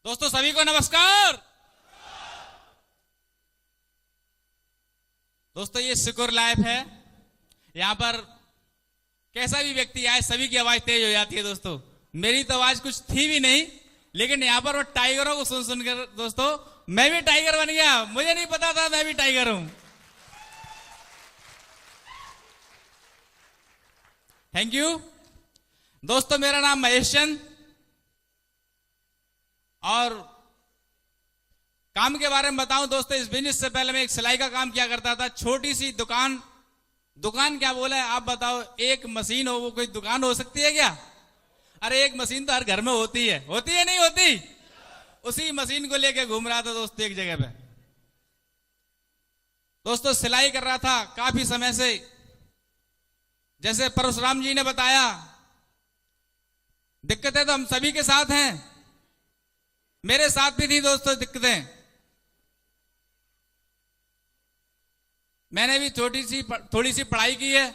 दोस्तों सभी को नमस्कार। दोस्तों ये सिक्योर लाइफ है। यहां पर कैसा भी व्यक्ति आए सभी की आवाज तेज हो जाती है। दोस्तों मेरी तो आवाज कुछ थी भी नहीं, लेकिन यहां पर वो टाइगरों को सुन सुनकर दोस्तों मैं भी टाइगर बन गया। मुझे नहीं पता था मैं भी टाइगर हूं। थैंक यू दोस्तों। मेरा नाम महेश चंद और काम के बारे में बताऊं दोस्तों, इस बिजनेस से पहले मैं एक सिलाई का काम किया करता था। छोटी सी दुकान क्या बोला है आप बताओ। एक मशीन हो वो कोई दुकान हो सकती है क्या? अरे एक मशीन तो हर घर में होती है नहीं होती? उसी मशीन को लेके घूम रहा था दोस्तों एक जगह पे। दोस्तों सिलाई कर रहा था काफी समय से। जैसे परशुराम जी ने बताया, दिक्कतें तो हम सभी के साथ हैं, मेरे साथ भी थी दोस्तों दिक्कतें। मैंने भी थोड़ी सी पढ़ाई की है।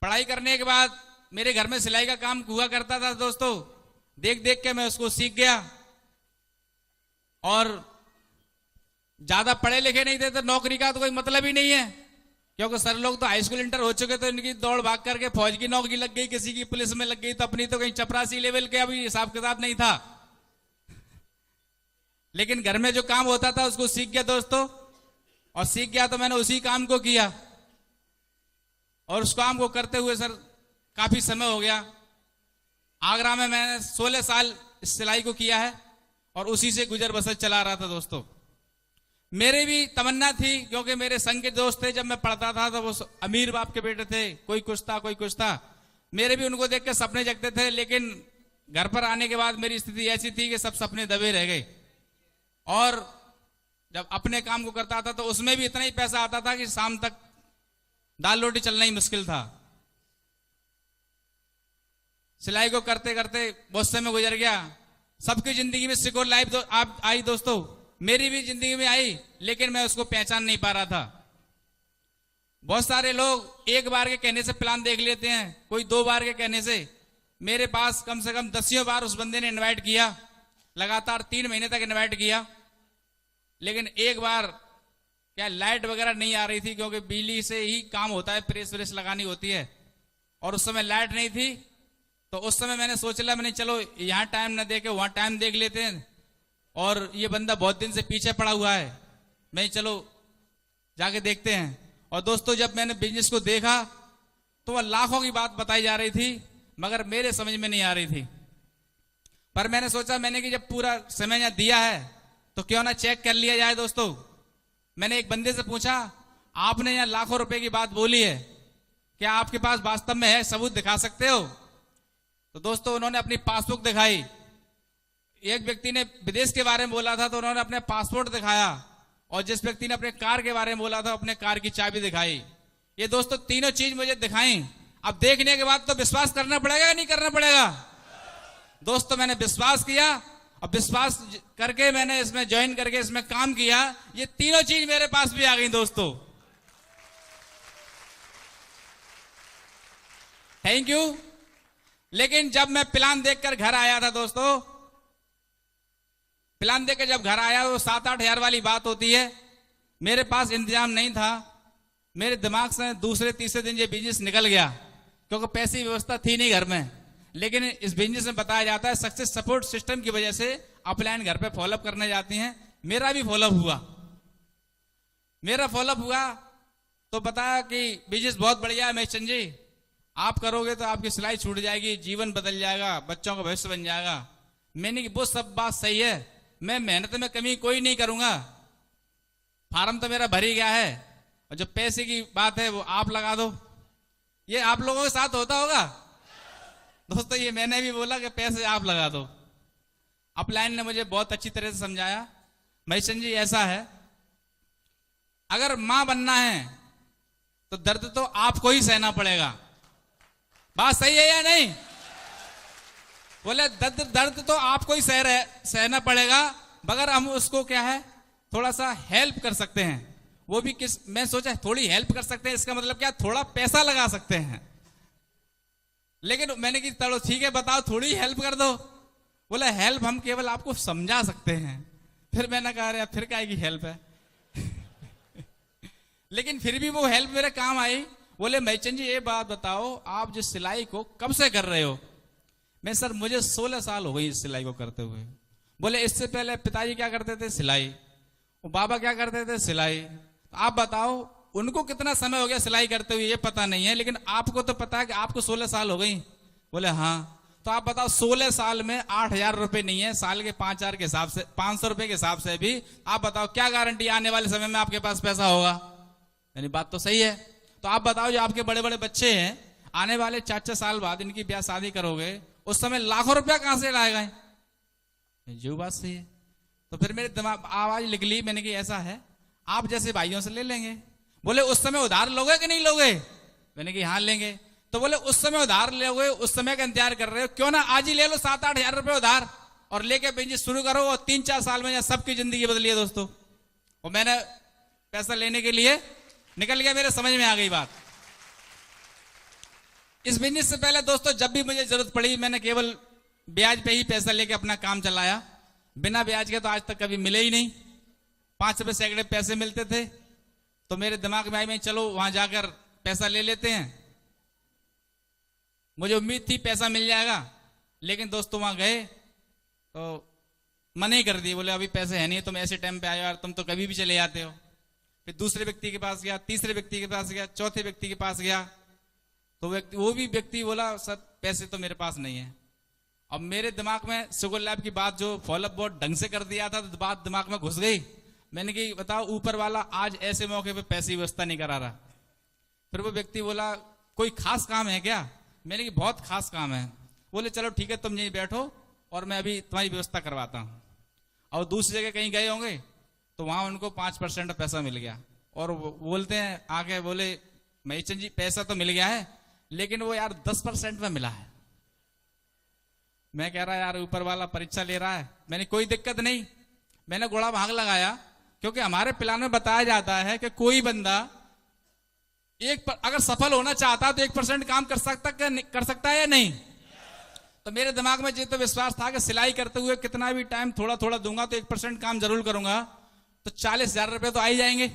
पढ़ाई करने के बाद मेरे घर में सिलाई का काम हुआ करता था दोस्तों। देख देख के मैं उसको सीख गया। और ज्यादा पढ़े लिखे नहीं थे तो नौकरी का तो कोई मतलब ही नहीं है, क्योंकि सर लोग तो हाई स्कूल इंटर हो चुके तो इनकी दौड़ भाग करके फौज की नौकरी लग गई, किसी की पुलिस में लग गई, तो अपनी तो कहीं चपरासी लेवल के अभी हिसाब किताब नहीं था। लेकिन घर में जो काम होता था उसको सीख गया दोस्तों। और सीख गया तो मैंने उसी काम को किया। और उस काम को करते हुए सर काफी समय हो गया। आगरा में मैंने 16 साल इस सिलाई को किया है और उसी से गुजर बसर चला रहा था दोस्तों। मेरी भी तमन्ना थी, क्योंकि मेरे संग के दोस्त थे, जब मैं पढ़ता था तो वो अमीर बाप के बेटे थे, कोई कुछ था कोई कुछ था। मेरे भी उनको देख के सपने जगते थे, लेकिन घर पर आने के बाद मेरी स्थिति ऐसी थी कि सब सपने दबे रह गए। और जब अपने काम को करता था तो उसमें भी इतना ही पैसा आता था कि शाम तक दाल रोटी चलना ही मुश्किल था। सिलाई को करते करते बहुत समय गुजर गया। सबकी जिंदगी में सिक्योर लाइफ आप आई दोस्तों, मेरी भी जिंदगी में आई, लेकिन मैं उसको पहचान नहीं पा रहा था। बहुत सारे लोग एक बार के कहने से प्लान देख लेते हैं, कोई 2 बार के कहने से। मेरे पास कम से कम 10 बार उस बंदे ने इनवाइट किया, लगातार 3 महीने तक इनवाइट किया। लेकिन एक बार क्या लाइट वगैरह नहीं आ रही थी, क्योंकि बिजली से ही काम होता है, प्रेस व्रेस लगानी होती है। और उस समय लाइट नहीं थी, तो उस समय मैंने सोच लिया मैंने चलो यहां टाइम न देके वहां टाइम देख लेते हैं। और ये बंदा बहुत दिन से पीछे पड़ा हुआ है, मैं चलो जाके देखते हैं। और दोस्तों जब मैंने बिजनेस को देखा तो वह लाखों की बात बताई जा रही थी, मगर मेरे समझ में नहीं आ रही थी। पर मैंने सोचा मैंने कि जब पूरा समय यहाँ दिया है तो क्यों ना चेक कर लिया जाए दोस्तों। मैंने एक बंदे से पूछा, आपने यहाँ लाखों रुपए की बात बोली है, क्या आपके पास वास्तव में है, सबूत दिखा सकते हो? तो दोस्तों उन्होंने अपनी पासबुक दिखाई। एक व्यक्ति ने विदेश के बारे में बोला था तो उन्होंने अपने पासपोर्ट दिखाया। और जिस व्यक्ति ने अपने कार के बारे में बोला था अपने कार की चाबी दिखाई। ये दोस्तों तीनों चीज मुझे दिखाई। अब देखने के बाद तो विश्वास करना पड़ेगा या नहीं करना पड़ेगा? दोस्तों मैंने विश्वास किया। अब विश्वास करके मैंने इसमें ज्वाइन करके इसमें काम किया। ये तीनों चीज मेरे पास भी आ गई दोस्तों। Thank you. लेकिन जब मैं प्लान देखकर घर आया था दोस्तों, प्लान देखकर जब घर आया तो 7-8 हजार वाली बात होती है। मेरे पास इंतजाम नहीं था। मेरे दिमाग से दूसरे तीसरे दिन ये बिजनेस निकल गया, क्योंकि पैसे की व्यवस्था थी नहीं घर में। लेकिन इस बिजनेस में बताया जाता है सक्सेस सपोर्ट सिस्टम की वजह से अपलाइन घर पे फॉलोअप करने जाती हैं। मेरा भी फॉलोअप हुआ तो बताया कि बिजनेस बहुत बढ़िया है महेश चंद जी, आप करोगे तो आपकी सिलाई छूट जाएगी, जीवन बदल जाएगा, बच्चों का भविष्य बन जाएगा। मैंने कि वो सब बात सही है, मैं मेहनत में कमी कोई नहीं करूंगा, फार्म तो मेरा भर ही गया है, और जो पैसे की बात है वो आप लगा दो। ये आप लोगों के साथ होता होगा दोस्तों। ये मैंने भी बोला कि पैसे आप लगा दो। अपलाइन ने मुझे बहुत अच्छी तरह से समझाया, महेश चंद जी ऐसा है, अगर मां बनना है तो दर्द तो आपको ही सहना पड़ेगा। बात सही है या नहीं? बोले दर्द तो आपको ही सहना पड़ेगा, मगर हम उसको क्या है थोड़ा सा हेल्प कर सकते हैं। वो भी किस, मैं सोचा थोड़ी हेल्प कर सकते हैं, इसका मतलब क्या थोड़ा पैसा लगा सकते हैं। लेकिन मैंने कि चलो ठीक है बताओ थोड़ी हेल्प कर दो। बोला हेल्प हम केवल आपको समझा सकते हैं। फिर मैंने कहा अरे फिर क्या की हेल्प है। लेकिन फिर भी वो हेल्प मेरे काम आई। बोले मैचन जी ये बात बताओ, आप जिस सिलाई को कब से कर रहे हो? मैं सर मुझे 16 साल हो गई इस सिलाई को करते हुए। बोले इससे पहले पिताजी क्या करते थे? सिलाई। वो बाबा क्या करते थे? सिलाई। तो आप बताओ उनको कितना समय हो गया सिलाई करते हुए ये पता नहीं है, लेकिन आपको तो पता है कि आपको 16 साल हो गई। बोले हाँ। तो आप बताओ 16 साल में 8,000 रुपए नहीं है, साल के 5,000 के हिसाब से 500 रुपए के हिसाब से भी आप बताओ क्या गारंटी आने वाले समय में आपके पास पैसा होगा? यानी बात तो सही है। तो आप बताओ जो आपके बड़े बड़े बच्चे हैं, आने वाले 4-4 साल बाद इनकी ब्याह शादी करोगे, उस समय लाखों रुपया कहां से लाएगा? जो बात सही है। तो फिर मेरे दिमाग आवाज निकली, मैंने कि ऐसा है आप जैसे भाइयों से ले लेंगे। बोले उस समय उधार लोगे कि नहीं लोगे? मैंने कि हाँ लेंगे। तो बोले उस समय उधार लोगे, उस समय का इंतजार कर रहे हो, क्यों ना आज ही ले लो 7-8 हजार रुपए उधार और लेके बिजनेस शुरू करो और 3-4 साल में सबकी जिंदगी बदली है दोस्तों। और मैंने पैसा लेने के लिए निकल गया, मेरे समझ में आ गई बात। इस बिजनेस से पहले दोस्तों जब भी मुझे जरूरत पड़ी मैंने केवल ब्याज पे ही पैसा लेके अपना काम चलाया। बिना ब्याज के तो आज तक कभी मिले ही नहीं। 5 रुपए सैकड़े पैसे मिलते थे तो मेरे दिमाग में आई मैं चलो वहां जाकर पैसा ले लेते हैं। मुझे उम्मीद थी पैसा मिल जाएगा, लेकिन दोस्तों वहां गए तो मना ही कर दिए। बोले अभी पैसे है नहीं, तुम ऐसे टाइम पे आए यार, तुम तो कभी भी चले जाते हो। फिर दूसरे व्यक्ति के पास गया, तीसरे व्यक्ति के पास गया, चौथे व्यक्ति के पास गया तो वो भी व्यक्ति बोला सर पैसे तो मेरे पास नहीं है। अब मेरे दिमाग में शुगर लैब की बात जो फॉलोअप बहुत ढंग से कर दिया था तो बात दिमाग में घुस गई। मैंने कि बताओ ऊपर वाला आज ऐसे मौके पे पैसे की व्यवस्था नहीं करा रहा। फिर वो व्यक्ति बोला कोई खास काम है क्या? मैंने कि बहुत खास काम है। बोले चलो ठीक है तुम यहीं बैठो और मैं अभी तुम्हारी व्यवस्था करवाता हूँ। और दूसरी जगह कहीं गए होंगे तो वहां उनको 5% पैसा मिल गया और बोलते हैं आगे, बोले मैचन जी पैसा तो मिल गया है लेकिन वो यार 10% में मिला है। मैं कह रहा यार ऊपर वाला परीक्षा ले रहा है। मैंने कोई दिक्कत नहीं, मैंने घोड़ा भाग लगाया, क्योंकि हमारे प्लान में बताया जाता है कि कोई बंदा अगर सफल होना चाहता तो 1% काम कर सकता है या नहीं। तो मेरे दिमाग में ये तो विश्वास था कि सिलाई करते हुए कितना भी टाइम थोड़ा थोड़ा दूंगा तो 1% काम जरूर करूंगा तो 40,000 रुपए तो आ ही जाएंगे।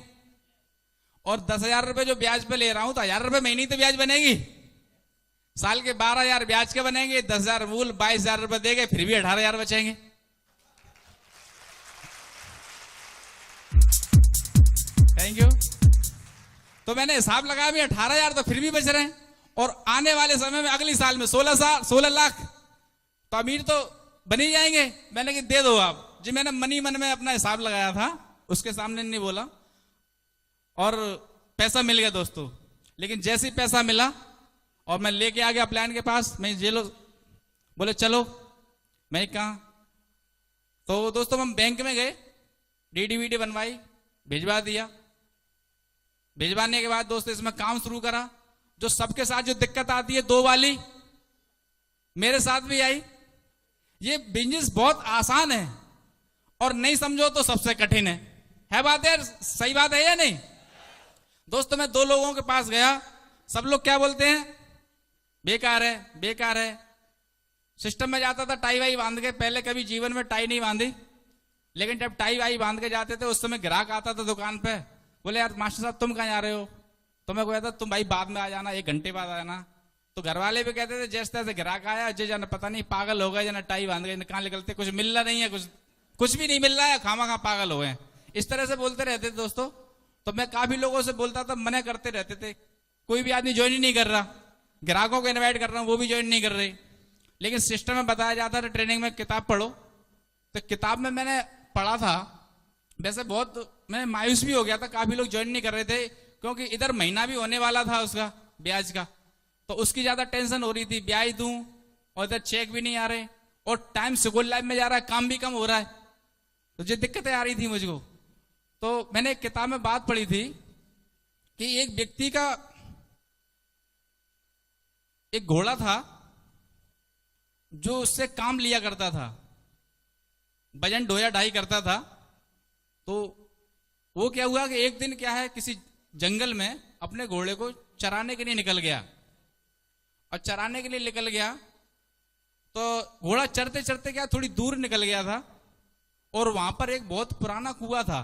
और 10,000 रुपए जो ब्याज पे ले रहा हूं तो 1,000 रुपए महीने तो ब्याज बनेगी। साल के 12,000 ब्याज के बनेंगे, 10,000 मूल 22,000 रुपए देंगे, फिर भी 18,000 बचेंगे। Thank you. तो मैंने हिसाब लगाया भी 18,000 तो फिर भी बच रहे हैं और आने वाले समय में अगली साल में 16 लाख तो अमीर तो बन ही जाएंगे। मैंने कि दे दो आप जी। मैंने मनी मन में अपना हिसाब लगाया था, उसके सामने नहीं बोला और पैसा मिल गया दोस्तों। लेकिन जैसे ही पैसा मिला और मैं लेके आ गया प्लान के पास, मैं ये लो बोले चलो। मैं कहा तो दोस्तों हम बैंक में गए, डीडी बनवाई, भिजवा दिया। भिजवाने के बाद दोस्तों इसमें काम शुरू करा। जो सबके साथ जो दिक्कत आती है 2 वाली मेरे साथ भी आई। ये बिजनेस बहुत आसान है और नहीं समझो तो सबसे कठिन है बात है? सही बात है या नहीं दोस्तों? मैं 2 लोगों के पास गया, सब लोग क्या बोलते हैं? बेकार है, बेकार है। सिस्टम में जाता था टाई वाई बांध के, पहले कभी जीवन में टाई नहीं बांधी, लेकिन जब टाई वाई बांध के जाते थे उस समय ग्राहक आता था दुकान पे। बोले यार मास्टर साहब तुम कहाँ जा रहे हो? तो मैं कहता तुम भाई बाद में आ जाना, 1 घंटे बाद आ जाना। तो घर वाले भी कहते थे जैसे तैसे ग्राहक आया, अजय जाना पता नहीं पागल हो गए, जना टाई बांध गए, कहाँ निकलते, कुछ मिल रहा नहीं है, कुछ भी नहीं मिल रहा है, खामा खा पागल हो गए। इस तरह से बोलते रहते थे दोस्तों। तो मैं काफी लोगों से बोलता था, मना करते रहते थे। कोई भी आदमी ज्वाइन ही नहीं कर रहा, ग्राहकों को इन्वाइट कर रहा हूं वो भी ज्वाइन नहीं कर रहे। लेकिन सिस्टम में बताया जाता था ट्रेनिंग में किताब पढ़ो। तो किताब में मैंने पढ़ा था, वैसे बहुत मैं मायूस भी हो गया था, काफी लोग ज्वाइन नहीं कर रहे थे क्योंकि इधर महीना भी होने वाला था उसका ब्याज का, तो उसकी ज्यादा टेंशन हो रही थी, ब्याज दूं और इधर चेक भी नहीं आ रहे और टाइम सिक्योर लाइफ में जा रहा है, काम भी कम हो रहा है, तो ये दिक्कतें आ रही थी मुझको। तो मैंने एक किताब में बात पढ़ी थी कि एक व्यक्ति का एक घोड़ा था जो उससे काम लिया करता था, वजन ढोया ढाई करता था। तो वो क्या हुआ कि एक दिन क्या है किसी जंगल में अपने घोड़े को चराने के लिए निकल गया और चराने के लिए निकल गया तो घोड़ा चढ़ते चढ़ते क्या थोड़ी दूर निकल गया था और वहां पर एक बहुत पुराना कुआं था।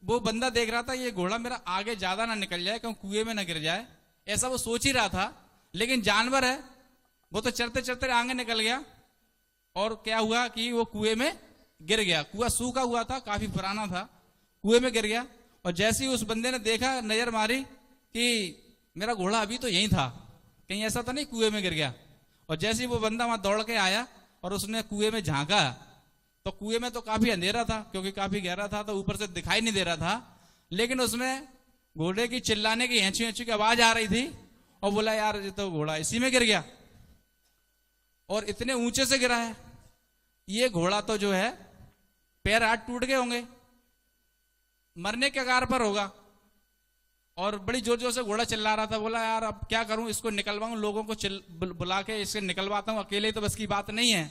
वो बंदा देख रहा था ये घोड़ा मेरा आगे ज्यादा ना निकल जाए, क्यों कुएं में ना गिर जाए, ऐसा वो सोच ही रहा था। लेकिन जानवर है, वो तो चढ़ते चढ़ते आगे निकल गया और क्या हुआ कि वो कुएं में गिर गया। कुआं सूखा हुआ था, काफी पुराना था, कुएं में गिर गया। और जैसे ही उस बंदे ने देखा, नजर मारी कि मेरा घोड़ा अभी तो यहीं था, कहीं ऐसा तो नहीं कुएं में गिर गया। और जैसे ही वो बंदा वहां दौड़ के आया और उसने कुएं में झांका, तो कुएं में तो काफी अंधेरा था, क्योंकि काफी गहरा था, तो ऊपर से दिखाई नहीं दे रहा था। लेकिन उसमें घोड़े की चिल्लाने की हैंची हैंची की आवाज आ रही थी और बोला यार ये तो घोड़ा इसी में गिर गया और इतने ऊंचे से गिरा है, ये घोड़ा तो जो है पैर हाथ टूट गए होंगे, मरने के कगार पर होगा। और बड़ी जोर जोर से घोड़ा चिल्ला रहा था। बोला यार अब क्या करूं, इसको निकलवाऊं, लोगों को बुला के इससे निकलवाता हूं, अकेले तो बस की बात नहीं है,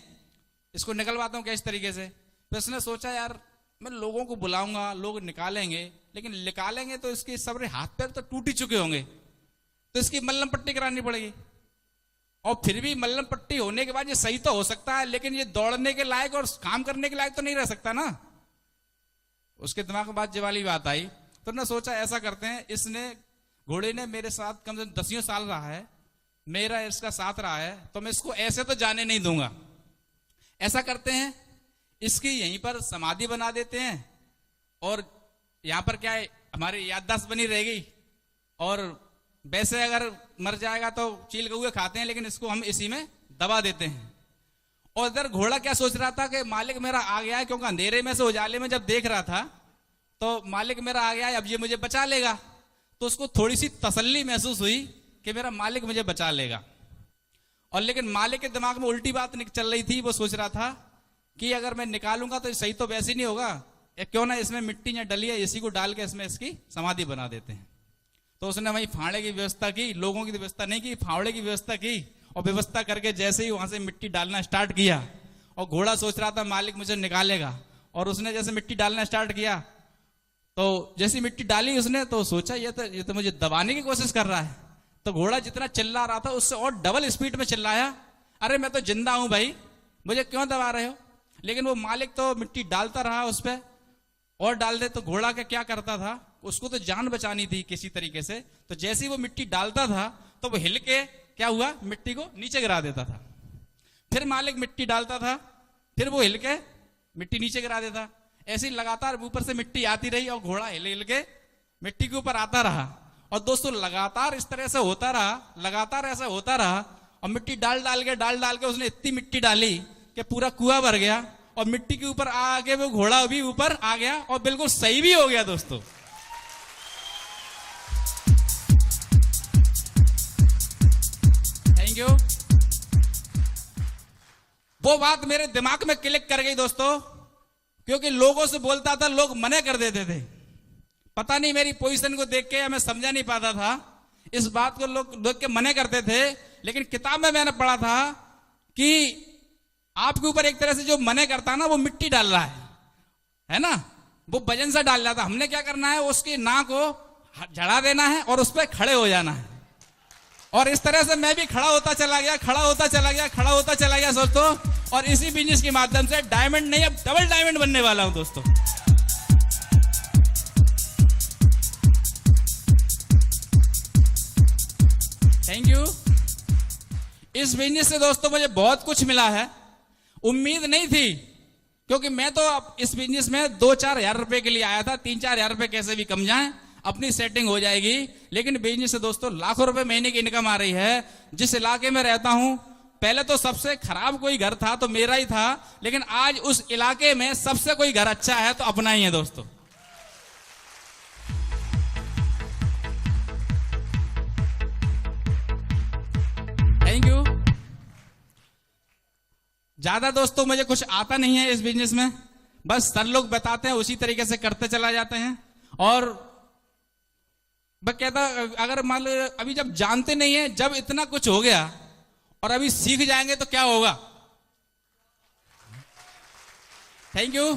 इसको निकलवाता हूं क्या इस तरीके से। तो उसने सोचा यार मैं लोगों को बुलाऊंगा, लोग निकालेंगे, लेकिन निकालेंगे तो इसके सबरे हाथ पैर तो टूट ही चुके होंगे, तो इसकी मल्लम पट्टी करानी पड़ेगी। और फिर भी मल्लम पट्टी होने के बाद ये सही तो हो सकता है, लेकिन ये दौड़ने के लायक और काम करने के लायक तो नहीं रह सकता ना। उसके दिमाग में बात ये वाली बात आई। तो ना सोचा ऐसा करते हैं, इसने घोड़े ने मेरे साथ कम से कम 10 साल रहा है, मेरा इसका साथ रहा है, तो मैं इसको ऐसे तो जाने नहीं दूंगा। ऐसा करते हैं, इसकी यहीं पर समाधि बना देते हैं और यहां पर क्या है हमारी याददाश्त बनी रहेगी। और वैसे अगर मर जाएगा तो चील कौए खाते हैं, लेकिन इसको हम इसी में दबा देते हैं। और इधर घोड़ा क्या सोच रहा था कि मालिक मेरा आ गया है, क्योंकि अंधेरे में से उजाले में जब देख रहा था तो मालिक मेरा आ गया है, अब ये मुझे बचा लेगा। तो उसको थोड़ी सी तसल्ली महसूस हुई कि मेरा मालिक मुझे बचा लेगा। और लेकिन मालिक के दिमाग में उल्टी बात चल रही थी। वो सोच रहा था कि अगर मैं निकालूंगा तो सही तो वैसे नहीं होगा, क्यों ना इसमें मिट्टी या डली है, इसी को डाल के इसमें इसकी समाधि बना देते हैं। तो उसने वही फावड़े की व्यवस्था की, लोगों की व्यवस्था नहीं की, फावड़े की व्यवस्था की। और व्यवस्था करके जैसे ही वहां से मिट्टी डालना स्टार्ट किया, और घोड़ा सोच रहा था मालिक मुझे निकालेगा, और उसने जैसे मिट्टी डालना स्टार्ट किया, तो जैसी मिट्टी डाली उसने, तो सोचा ये तो मुझे दबाने की कोशिश कर रहा है। तो घोड़ा जितना चिल्ला रहा था उससे और डबल स्पीड में चिल्लाया, अरे मैं तो जिंदा हूं भाई, मुझे क्यों दबा रहे हो। लेकिन वो मालिक तो मिट्टी डालता रहा उस पर, और डाल दे। तो घोड़ा का क्या करता था, उसको तो जान बचानी थी किसी तरीके से। तो जैसे ही वो मिट्टी डालता था तो वो हिल के क्या हुआ, मिट्टी को नीचे गिरा देता था। फिर मालिक मिट्टी डालता था, फिर वो हिल के मिट्टी नीचे गिरा देता। ऐसी लगातार ऊपर से मिट्टी आती रही और घोड़ा हिल हिल के मिट्टी के ऊपर आता रहा। और दोस्तों लगातार इस तरह से होता रहा, लगातार ऐसा होता रहा। और मिट्टी डाल डाल के उसने इतनी मिट्टी डाली कि पूरा कुआं भर गया, और मिट्टी के ऊपर आके वो घोड़ा भी ऊपर आ गया और बिल्कुल सही भी हो गया। दोस्तों थैंक यू। वो बात मेरे दिमाग में क्लिक कर गई दोस्तों, क्योंकि लोगों से बोलता था, लोग मना कर देते थे। पता नहीं मेरी पोजीशन को देख के मैं समझा नहीं पाता था इस बात को, लोग देख के मना करते थे। लेकिन किताब में मैंने पढ़ा था कि आपके ऊपर एक तरह से जो मना करता है ना, वो मिट्टी डाल रहा है ना, वो वजन से डाल रहा था। हमने क्या करना है, उसकी नाक को झड़ा देना है और उस पर खड़े हो जाना है। और इस तरह से मैं भी खड़ा होता चला गया दोस्तों। और इसी बिजनेस के माध्यम से डायमंड नहीं, अब डबल डायमंड बनने वाला हूं दोस्तों। Thank you. इस बिजनेस से दोस्तों मुझे बहुत कुछ मिला है, उम्मीद नहीं थी, क्योंकि मैं तो इस बिजनेस में 2-4 हजार रुपए के लिए आया था। 3-4 हजार रुपए कैसे भी कम जाए, अपनी सेटिंग हो जाएगी। लेकिन बिजनेस से दोस्तों लाखों रुपए महीने की इनकम आ रही है। जिस इलाके में रहता हूं, पहले तो सबसे खराब कोई घर था तो मेरा ही था, लेकिन आज उस इलाके में सबसे कोई घर अच्छा है तो अपना ही है दोस्तों। Thank you. ज्यादा दोस्तों मुझे कुछ आता नहीं है इस बिजनेस में, बस सर लोग बताते हैं उसी तरीके से करते चला जाते हैं। और मैं कहता अगर मान लो अभी जब जानते नहीं है, जब इतना कुछ हो गया और अभी सीख जाएंगे तो क्या होगा। थैंक यू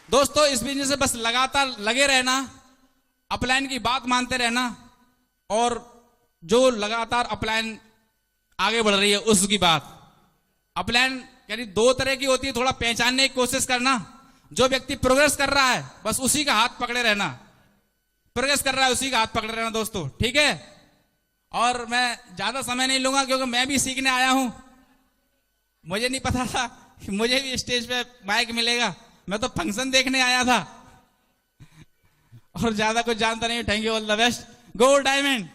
दोस्तों। इस बिजनेस से बस लगातार लगे रहना, अपलाइन की बात मानते रहना, और जो लगातार अपलाइन आगे बढ़ रही है उसकी बात। अपलाइन यानी दो तरह की होती है, थोड़ा पहचानने की कोशिश करना। जो व्यक्ति प्रोग्रेस कर रहा है बस उसी का हाथ पकड़े रहना, प्रोग्रेस कर रहा है उसी का हाथ पकड़े रहना दोस्तों, ठीक है। और मैं ज्यादा समय नहीं लूंगा क्योंकि मैं भी सीखने आया हूं, मुझे नहीं पता था कि मुझे भी स्टेज पे माइक मिलेगा, मैं तो फंक्शन देखने आया था और ज्यादा कुछ जानता नहीं। Thank you, all the best, go diamond.